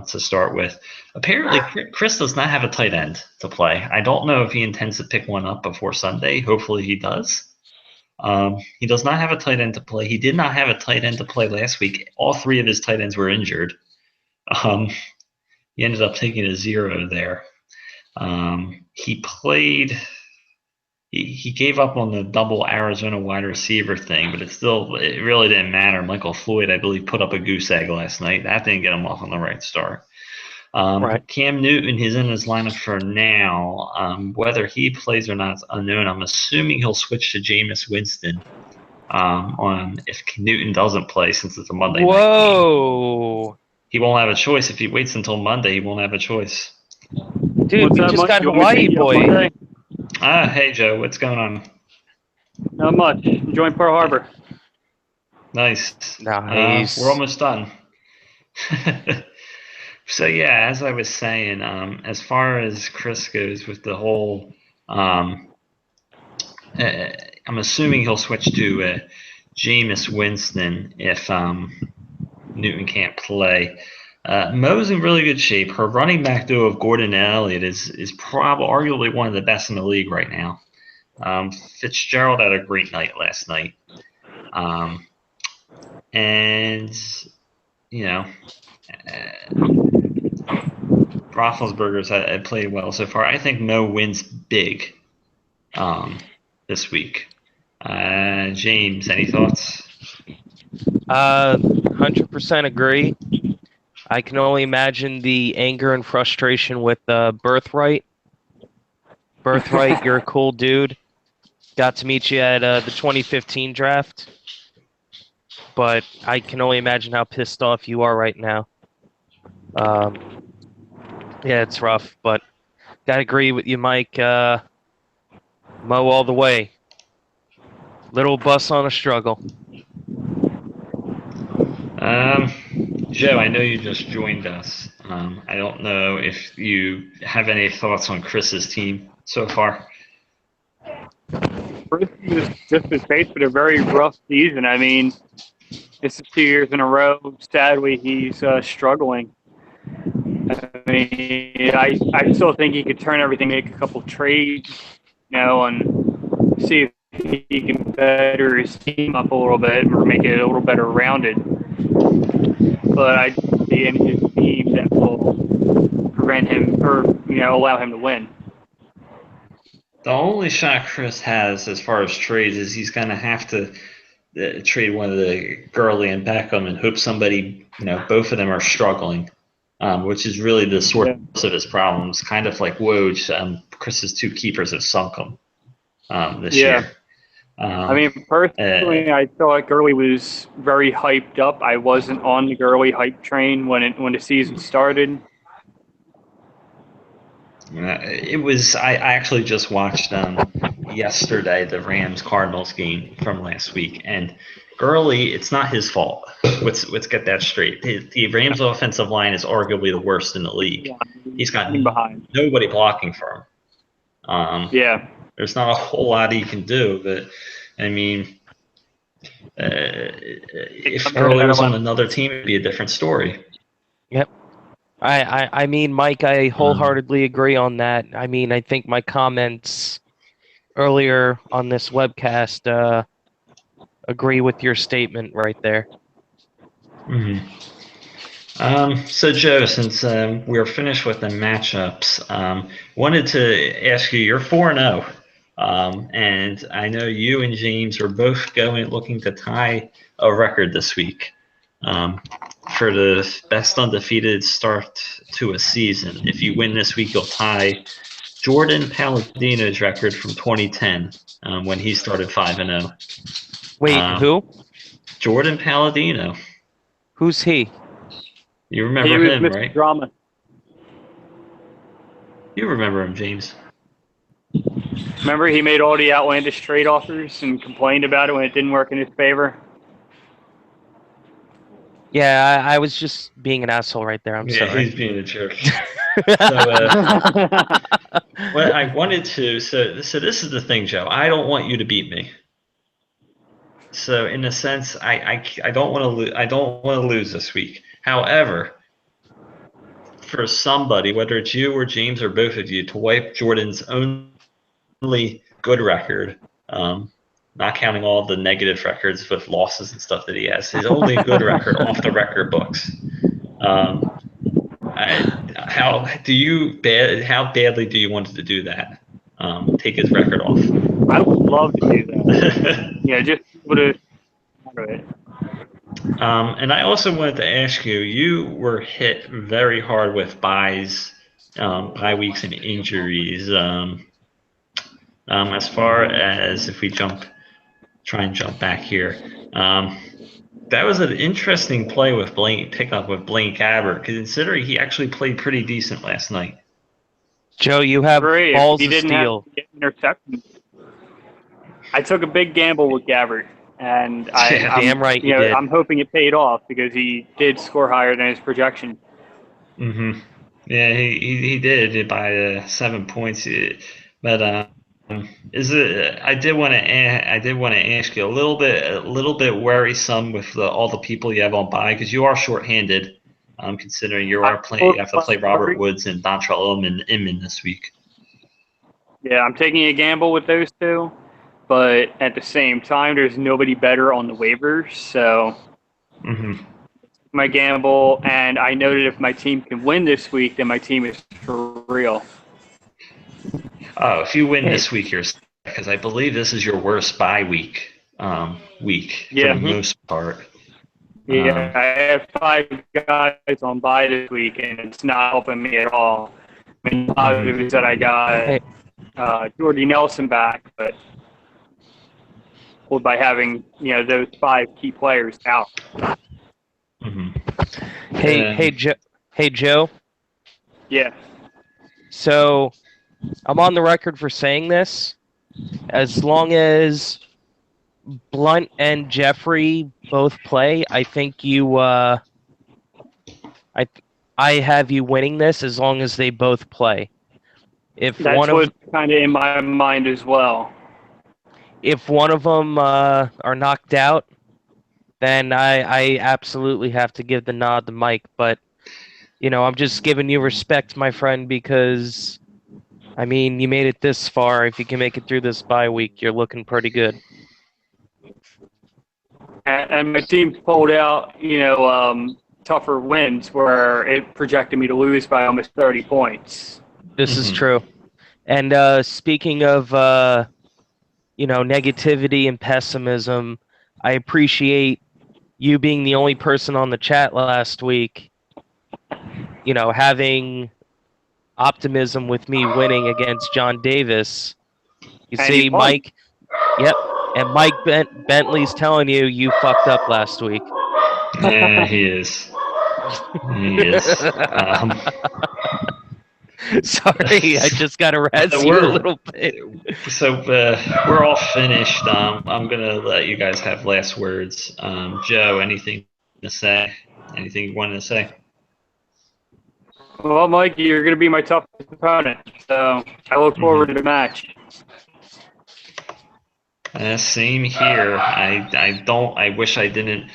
to start with. Apparently, Chris does not have a tight end to play. I don't know if he intends to pick one up before Sunday. Hopefully, he does. He does not have a tight end to play. He did not have a tight end to play last week. All three of his tight ends were injured. Um, he ended up taking a 0 there. He played. He gave up on the double Arizona wide receiver thing, but it really didn't matter. Michael Floyd, I believe, put up a goose egg last night. That didn't get him off on the right start. Right. Cam Newton is in his lineup for now. Whether he plays or not is unknown. I'm assuming he'll switch to Jameis Winston on if Newton doesn't play, since it's a Monday night game. Whoa. He won't have a choice. If he waits until Monday, he won't have a choice. Dude, What's we up, just Mike? got You want me to Hawaii take you up boy. Monday? Hey Joe, what's going on? Not much. Enjoying Pearl Harbor. Nice. We're Nice. almost done. So yeah, as I was saying, as far as Chris goes with the whole, I'm assuming he'll switch to Jameis Winston if Newton can't play. Mo's in really good shape. Her running back duo of Gordon and Elliott is probably arguably one of the best in the league right now. Fitzgerald had a great night last night. And, you know, Roethlisberger's had played well so far. I think Mo wins big this week. James, any thoughts? 100% agree. I can only imagine the anger and frustration with Birthright. Birthright, you're a cool dude. Got to meet you at the 2015 draft. But I can only imagine how pissed off you are right now. Yeah, it's rough, but gotta agree with you, Mike. Mo all the way. Little bus on a struggle. Joe, I know you just joined us. I don't know if you have any thoughts on Chris's team so far. Chris is just his face with a very rough season. I mean, this is 2 years in a row. Sadly, he's struggling. I mean, I still think he could turn everything, make a couple trades, and see if he can better his team up a little bit or make it a little better rounded. But I don't see any of his team that will prevent him or allow him to win. The only shot Chris has as far as trades is he's going to have to trade one of the Gurley and Beckham and hope somebody, both of them are struggling, which is really the source of his problems. Kind of like Woj, Chris's two keepers have sunk him this year. I mean, personally, I thought Gurley was very hyped up. I wasn't on the Gurley hype train when the season started. It was. I actually just watched yesterday the Rams Cardinals game from last week, and Gurley. It's not his fault. Let's get that straight. The Rams offensive line is arguably the worst in the league. He's got nobody blocking for him. There's not a whole lot he can do, but I mean, if Gurley was on another team, it'd be a different story. Yep. I mean, Mike, I wholeheartedly agree on that. I mean, I think my comments earlier on this webcast agree with your statement right there. Mm-hmm. So, Joe, since we're finished with the matchups, wanted to ask you, you're 4-0, and I know you and James are both looking to tie a record this week for the best undefeated start to a season. If you win this week, you'll tie Jordan Palladino's record from 2010 when he started 5-0. Wait, who? Jordan Palladino. Who's he? You remember him, Mr. right? Drama. You remember him, James. Remember he made all the outlandish trade offers and complained about it when it didn't work in his favor? Yeah, I was just being an asshole right there. I'm sorry. Yeah, he's being a jerk. What I wanted to, so this is the thing, Joe. I don't want you to beat me. So in a sense, I don't want to lose. I don't want to lose this week. However, for somebody, whether it's you or James or both of you, to wipe Jordan's only good record, not counting all the negative records with losses and stuff that he has, his only good record off the record books. How badly do you want to do that? Take his record off. I would love to do that. Yeah, just would have. And I also wanted to ask you, you were hit very hard with bye weeks and injuries. As far as if we try and jump back here, that was an interesting play with Blaine Gabbert, considering he actually played pretty decent last night. Joe, you have balls of steel. Interceptions. I took a big gamble with Gabbert, and Yeah, damn right you did. I'm hoping it paid off because he did score higher than his projection. Mm-hmm. Yeah, he did by 7 points, but is it? I did want to ask you a little bit worrisome with all the people you have on bye because you are shorthanded. Considering you have to play Robert Woods and Dontrell Inman this week. Yeah, I'm taking a gamble with those two, but at the same time, there's nobody better on the waivers, so Mm-hmm. my gamble, and I know that if my team can win this week, then my team is for real. Oh, if you win this week, you're because I believe this is your worst bye week. For the most part. Yeah, I have 5 guys on bye this week, and it's not helping me at all. I mean, positive is that I got Jordy Nelson back, but by having those 5 key players out. Mm-hmm. Hey Joe. Yeah. So I'm on the record for saying this. As long as Blunt and Jeffrey both play, I think I have you winning this as long as they both play. If That's what's kind of in my mind as well. If one of them are knocked out, then I absolutely have to give the nod to Mike. But I'm just giving you respect, my friend, because I mean you made it this far. If you can make it through this bye week, you're looking pretty good. And my team's pulled out, tougher wins where it projected me to lose by almost 30 points. This is true. And speaking of, negativity and pessimism, I appreciate you being the only person on the chat last week, having optimism with me winning against John Davis. You see, Mike, yep, and Mike Bentley's telling you fucked up last week. Yeah, he is. He is. Sorry, I just got to razz you a little bit. So we're all finished. I'm going to let you guys have last words. Joe, anything to say? Anything you wanted to say? Well, Mike, you're going to be my toughest opponent, so I look forward to the match. Same here. I wish I didn't.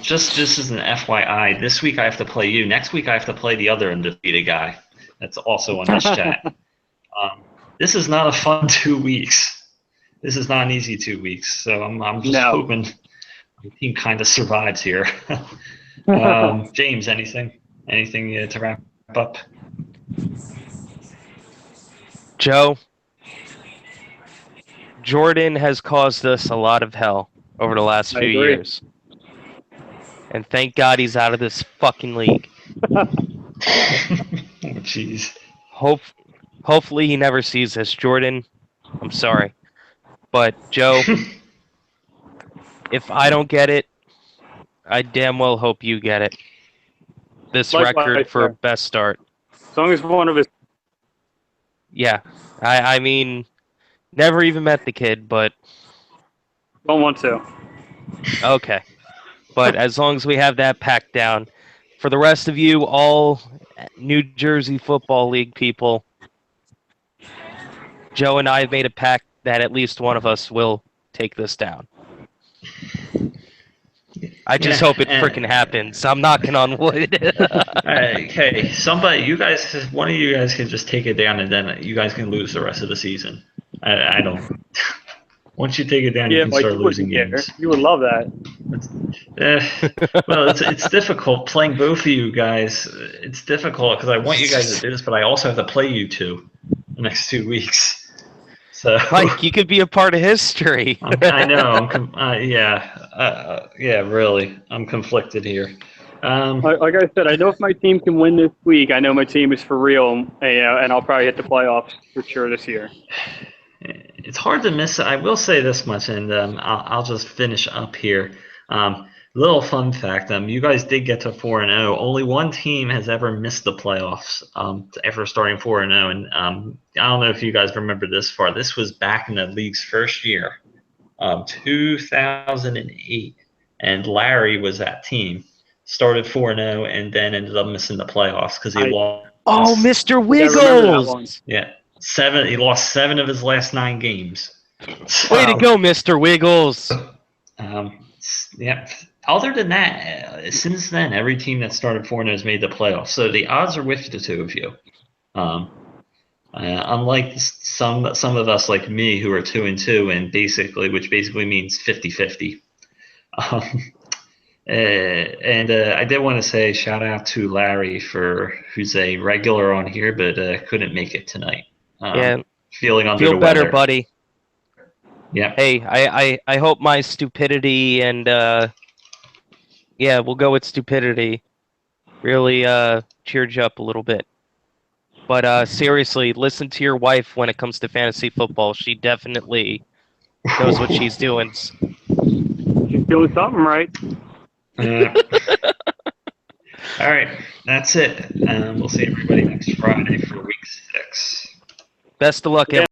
Just as an FYI, this week I have to play you. Next week I have to play the other undefeated guy that's also on this chat. This is not a fun 2 weeks. This is not an easy 2 weeks. So I'm just hoping my team kind of survives here. James, anything to wrap up? Joe, Jordan has caused us a lot of hell over the last few years. And thank God he's out of this fucking league. Oh, jeez. Hopefully he never sees this. Jordan, I'm sorry. But, Joe, if I don't get it, I damn well hope you get it. This record for best start. As long as one of us. Yeah. I mean, never even met the kid, but. Don't want to. Okay. But as long as we have that packed down. For the rest of you, all New Jersey Football League people, Joe and I have made a pact that at least one of us will take this down. I just hope it freaking happens. I'm knocking on wood. Hey, one of you guys can just take it down, and then you guys can lose the rest of the season. I don't. Once you take it down, you can start losing games. You would love that. Well, it's difficult playing both of you guys. It's difficult because I want you guys to do this, but I also have to play you two the next 2 weeks. So, Mike, you could be a part of history. I know. Really, I'm conflicted here. Like I said, I know if my team can win this week, I know my team is for real, and I'll probably hit the playoffs for sure this year. It's hard to miss. I will say this much, and I'll just finish up here. Little fun fact: you guys did get to 4-0. Only one team has ever missed the playoffs. Ever starting 4-0, and I don't know if you guys remember this far. This was back in the league's first year. 2008, and Larry was that team. Started 4-0 and then ended up missing the playoffs because he lost. Oh, Mr. I remember that one. Wiggles! Yeah, 7. He lost 7 of his last 9 games. Way to go, Mr. Wiggles! Yeah. Other than that, since then, every team that started 4-0 has made the playoffs. So the odds are with the two of you. Unlike some of us like me who are 2-2 and which basically means 50-50. I did want to say shout out to Larry who's a regular on here but couldn't make it tonight. Feeling under feel the better, weather. buddy. Yeah. Hey, I hope my stupidity and we'll go with stupidity. Really cheered you up a little bit. But seriously, listen to your wife when it comes to fantasy football. She definitely knows what she's doing. She's doing something right. All right, that's it. We'll see everybody next Friday for week 6. Best of luck, everyone.